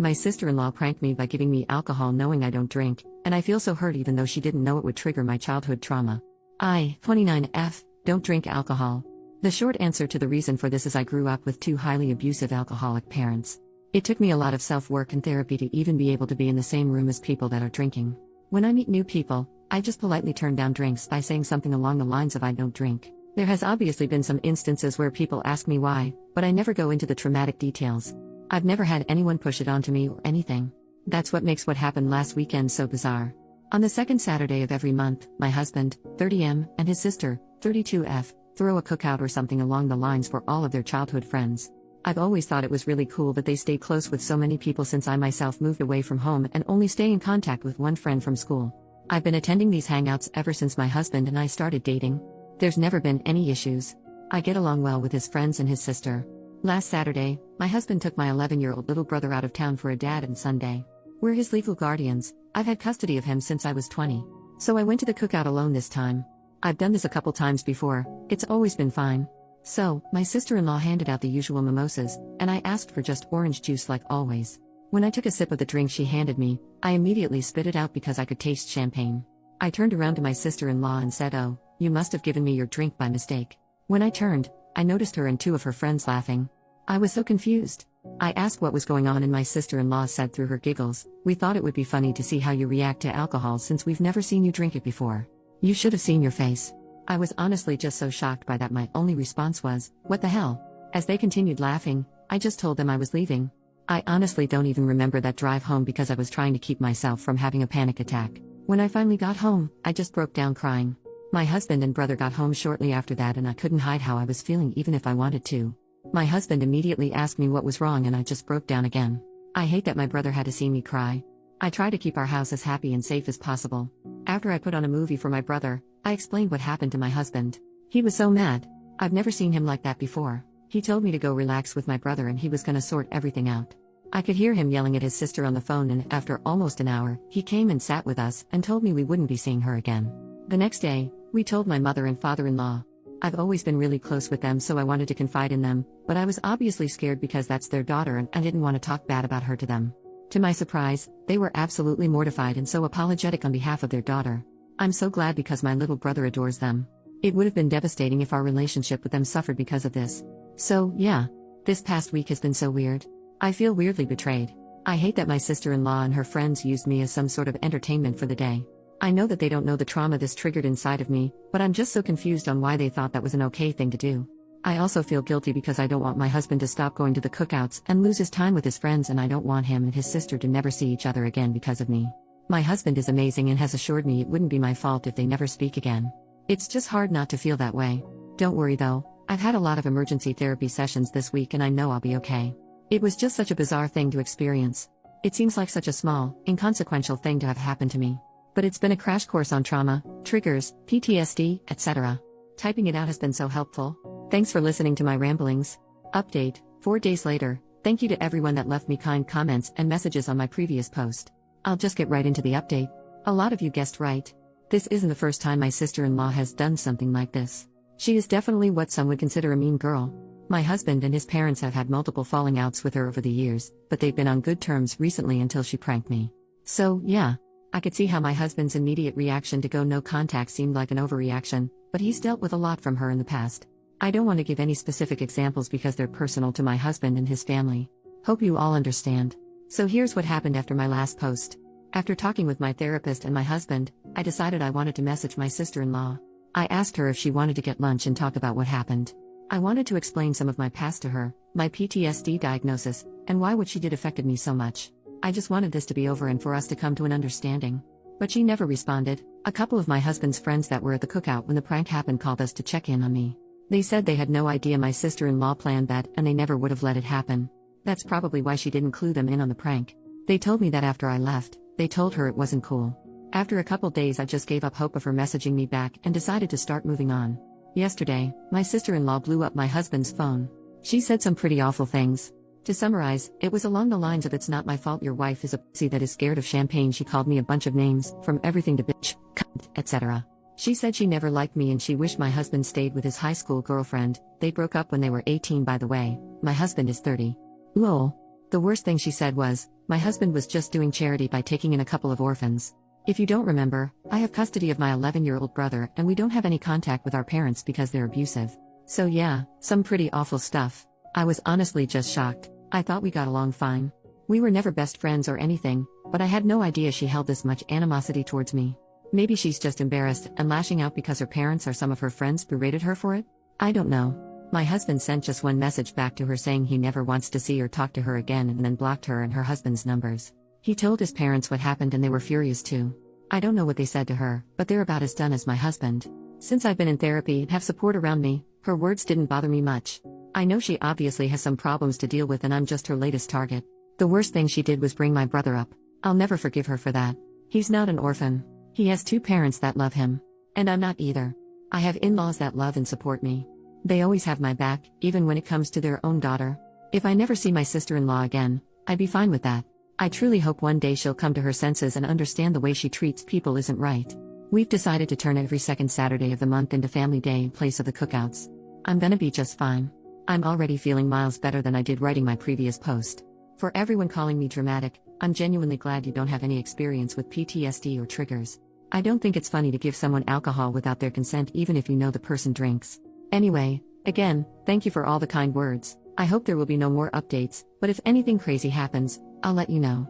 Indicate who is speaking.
Speaker 1: My sister-in-law pranked me by giving me alcohol knowing I don't drink, and I feel so hurt even though she didn't know it would trigger my childhood trauma. I, 29F, don't drink alcohol. The short answer to the reason for this is I grew up with two highly abusive alcoholic parents. It took me a lot of self-work and therapy to even be able to be in the same room as people that are drinking. When I meet new people, I just politely turn down drinks by saying something along the lines of I don't drink. There has obviously been some instances where people ask me why, but I never go into the traumatic details. I've never had anyone push it onto me or anything. That's what makes what happened last weekend so bizarre. On the second Saturday of every month, my husband, 30M, and his sister, 32F, throw a cookout or something along the lines for all of their childhood friends. I've always thought it was really cool that they stay close with so many people since I myself moved away from home and only stay in contact with one friend from school. I've been attending these hangouts ever since my husband and I started dating. There's never been any issues. I get along well with his friends and his sister. Last Saturday, my husband took my 11-year-old little brother out of town for a dad and Sunday. We're his legal guardians. I've had custody of him since I was 20. So I went to the cookout alone this time. I've done this a couple times before, it's always been fine. So, my sister-in-law handed out the usual mimosas, and I asked for just orange juice like always. When I took a sip of the drink she handed me, I immediately spit it out because I could taste champagne. I turned around to my sister-in-law and said, "Oh, you must have given me your drink by mistake." When I turned, I noticed her and two of her friends laughing. I was so confused. I asked what was going on and my sister-in-law said through her giggles, "We thought it would be funny to see how you react to alcohol since we've never seen you drink it before. You should have seen your face." I was honestly just so shocked by that my only response was, "What the hell?" As they continued laughing, I just told them I was leaving. I honestly don't even remember that drive home because I was trying to keep myself from having a panic attack. When I finally got home, I just broke down crying. My husband and brother got home shortly after that and I couldn't hide how I was feeling even if I wanted to. My husband immediately asked me what was wrong and I just broke down again. I hate that my brother had to see me cry. I try to keep our house as happy and safe as possible. After I put on a movie for my brother, I explained what happened to my husband. He was so mad. I've never seen him like that before. He told me to go relax with my brother and he was gonna sort everything out. I could hear him yelling at his sister on the phone and after almost an hour, he came and sat with us and told me we wouldn't be seeing her again. The next day, we told my mother and father-in-law. I've always been really close with them so I wanted to confide in them, but I was obviously scared because that's their daughter and I didn't want to talk bad about her to them. To my surprise, they were absolutely mortified and so apologetic on behalf of their daughter. I'm so glad because my little brother adores them. It would have been devastating if our relationship with them suffered because of this. So, yeah. This past week has been so weird. I feel weirdly betrayed. I hate that my sister-in-law and her friends used me as some sort of entertainment for the day. I know that they don't know the trauma this triggered inside of me, but I'm just so confused on why they thought that was an okay thing to do. I also feel guilty because I don't want my husband to stop going to the cookouts and lose his time with his friends and I don't want him and his sister to never see each other again because of me. My husband is amazing and has assured me it wouldn't be my fault if they never speak again. It's just hard not to feel that way. Don't worry though, I've had a lot of emergency therapy sessions this week and I know I'll be okay. It was just such a bizarre thing to experience. It seems like such a small, inconsequential thing to have happened to me. But it's been a crash course on trauma, triggers, PTSD, etc. Typing it out has been so helpful. Thanks for listening to my ramblings. Update, 4 days later, thank you to everyone that left me kind comments and messages on my previous post. I'll just get right into the update. A lot of you guessed right. This isn't the first time my sister-in-law has done something like this. She is definitely what some would consider a mean girl. My husband and his parents have had multiple falling outs with her over the years, but they've been on good terms recently until she pranked me. So, yeah. I could see how my husband's immediate reaction to go no contact seemed like an overreaction, but he's dealt with a lot from her in the past. I don't want to give any specific examples because they're personal to my husband and his family. Hope you all understand. So here's what happened after my last post. After talking with my therapist and my husband, I decided I wanted to message my sister-in-law. I asked her if she wanted to get lunch and talk about what happened. I wanted to explain some of my past to her, my PTSD diagnosis, and why what she did affected me so much. I just wanted this to be over and for us to come to an understanding. But she never responded. A couple of my husband's friends that were at the cookout when the prank happened called us to check in on me. They said they had no idea my sister-in-law planned that and they never would have let it happen. That's probably why she didn't clue them in on the prank. They told me that after I left, they told her it wasn't cool. After a couple days I just gave up hope of her messaging me back and decided to start moving on. Yesterday, my sister-in-law blew up my husband's phone. She said some pretty awful things. To summarize, it was along the lines of "It's not my fault your wife is a pussy that is scared of champagne." She called me a bunch of names, from everything to bitch, cunt, etc. She said she never liked me and she wished my husband stayed with his high school girlfriend. They broke up when they were 18 by the way, my husband is 30. Lol. The worst thing she said was, my husband was just doing charity by taking in a couple of orphans. If you don't remember, I have custody of my 11-year-old brother and we don't have any contact with our parents because they're abusive. So yeah, some pretty awful stuff. I was honestly just shocked. I thought we got along fine. We were never best friends or anything, but I had no idea she held this much animosity towards me. Maybe she's just embarrassed and lashing out because her parents or some of her friends berated her for it? I don't know. My husband sent just one message back to her saying he never wants to see or talk to her again and then blocked her and her husband's numbers. He told his parents what happened and they were furious too. I don't know what they said to her, but they're about as done as my husband. Since I've been in therapy and have support around me, her words didn't bother me much. I know she obviously has some problems to deal with and I'm just her latest target. The worst thing she did was bring my brother up. I'll never forgive her for that. He's not an orphan. He has 2 parents that love him. And I'm not either. I have in-laws that love and support me. They always have my back, even when it comes to their own daughter. If I never see my sister-in-law again, I'd be fine with that. I truly hope one day she'll come to her senses and understand the way she treats people isn't right. We've decided to turn every second Saturday of the month into family day in place of the cookouts. I'm gonna be just fine. I'm already feeling miles better than I did writing my previous post. For everyone calling me dramatic, I'm genuinely glad you don't have any experience with PTSD or triggers. I don't think it's funny to give someone alcohol without their consent even if you know the person drinks. Anyway, again, thank you for all the kind words. I hope there will be no more updates, but if anything crazy happens, I'll let you know.